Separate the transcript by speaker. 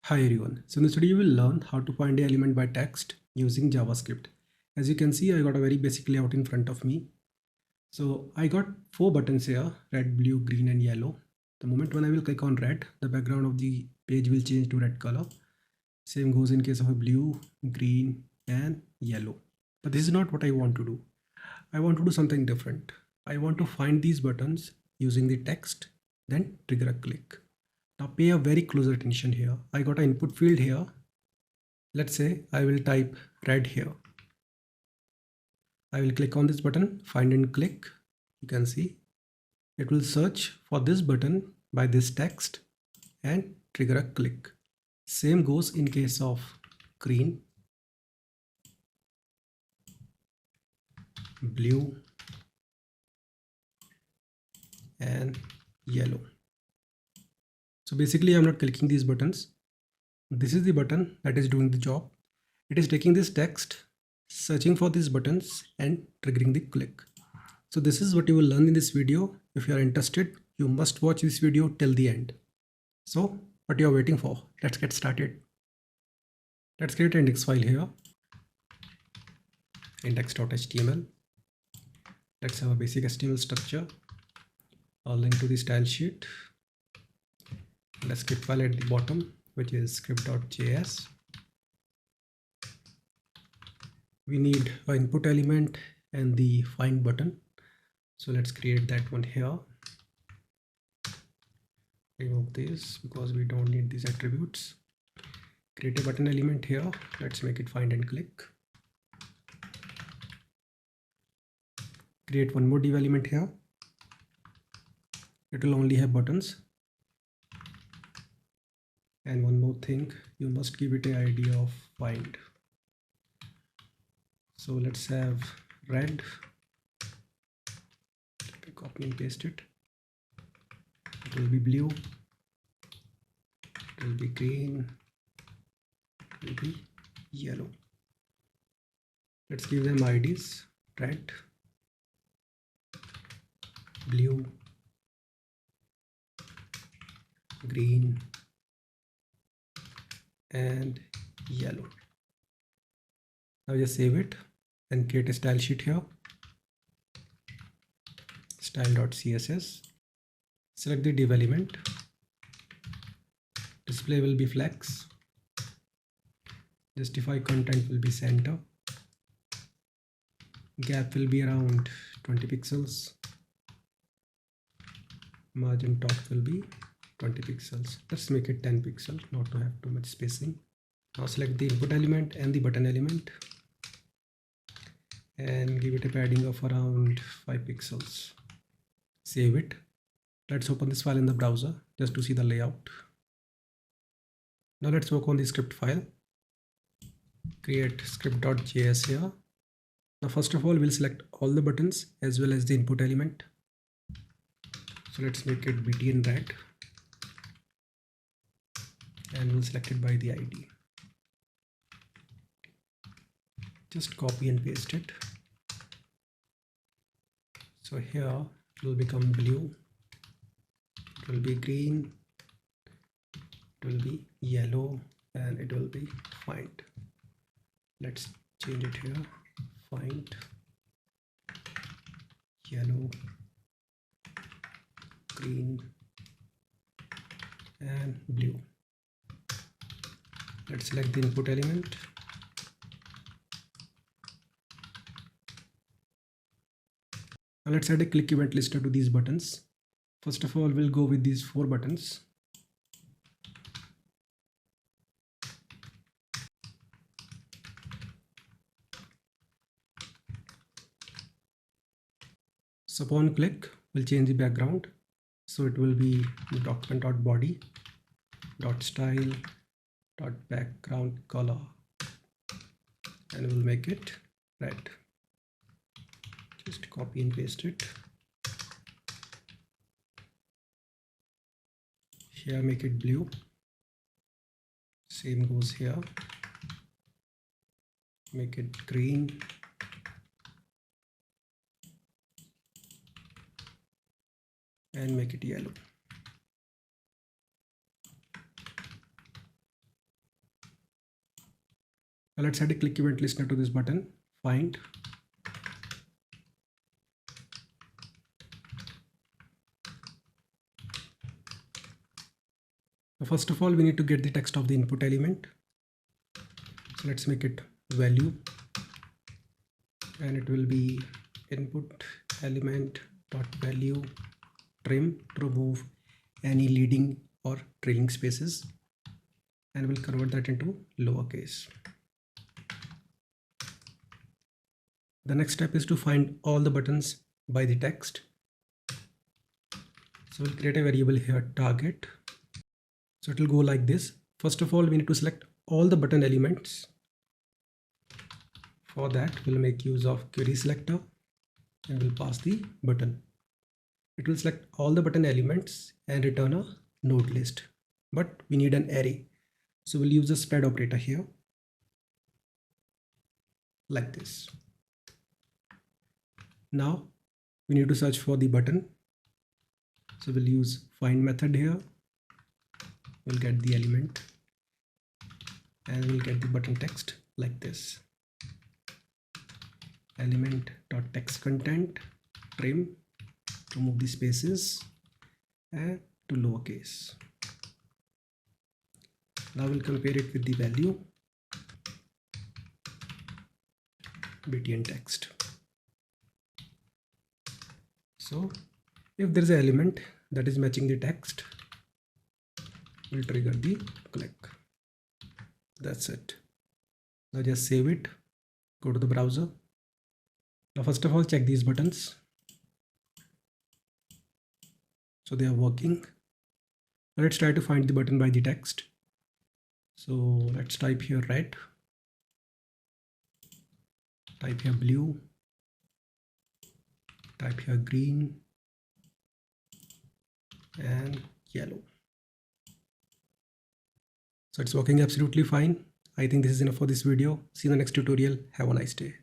Speaker 1: Hi everyone. So in this video, we will learn how to find the element by text using JavaScript. As you can see, I got a very basic layout in front of me. So I got 4 buttons here: red, blue, green, and yellow. The moment when I will click on red, the background of the page will change to red color. Same goes in case of a blue, green, and yellow. But this is not what I want to do. I want to do something different. I want to find these buttons using the text, then trigger a click. Now pay a very close attention here. I got an input field here. Let's say I will type red here. I will click on this button, find and click. You can see it will search for this button by this text and trigger a click. Same goes in case of green, blue, and yellow. So basically I'm not clicking these buttons. This is the button that is doing the job. It is taking this text, searching for these buttons and triggering the click. So this is what you will learn in this video. If you are interested, you must watch this video till the end. So what you are waiting for? Let's get started. Let's create an index file here. Index.html. Let's have a basic HTML structure. A link to the style sheet. And a script file at the bottom, which is script.js. We need an input element and the find button. So let's create that one here. Remove this because we don't need these attributes. Create a button element here. Let's make it find and click. Create one more div element here. It will only have buttons. And one more thing, you must give it an ID of find. So let's have red. Copy and paste it. It will be blue. It will be green. It will be yellow. Let's give them IDs: red, blue, green, and yellow. Now just save it and create a style sheet here. Style.css. Select the div element. Display will be flex. Justify content will be center. Gap will be around 20 pixels. Margin top will be 20 pixels. Let's make it 10 pixels, not to have too much spacing. Now select the input element and the button element and give it a padding of around 5 pixels. Save it. Let's open this file in the browser just to see the layout. Now let's work on the script file. Create script.js here. Now first of all, we'll select all the buttons as well as the input element. So let's make it BT in red and we'll select it by the ID. Just copy and paste it. So here it will become blue, it will be green, it will be yellow, and it will be find. Let's change it here. Find, yellow, green, and blue. Let's select the input element. Now let's add a click event listener to these buttons. First of all, we'll go with these 4 buttons. So upon click, we'll change the background. So it will be document.body, .style, .background color, and we'll make it red. Just copy and paste it. Here make it blue. Same goes here. Make it green. And make it yellow. Now let's add a click event listener to this button. Find. Now first of all, we need to get the text of the input element. So let's make it value, and it will be input element dot value trim to remove any leading or trailing spaces, and we'll convert that into lowercase. The next step is to find all the buttons by the text. So we'll create a variable here, target. So it will go like this. First of all, we need to select all the button elements. For that, we'll make use of query selector and we'll pass the button. It will select all the button elements and return a node list, but we need an array. So we'll use the spread operator here like this. Now we need to search for the button. So we'll use find method here. We'll get the element and we'll get the button text like this. Element dot text content trim to remove the spaces and to lowercase. Now we'll compare it with the value btn text. So if there is an element that is matching the text, we'll trigger the click. That's it. Now just save it, go to the browser. Now first of all, check these buttons. So they are working. Now let's try to find the button by the text. So let's type here red, type here blue, type here green and yellow. So it's working absolutely fine. I think this is enough for this video. See you in the next tutorial. Have a nice day.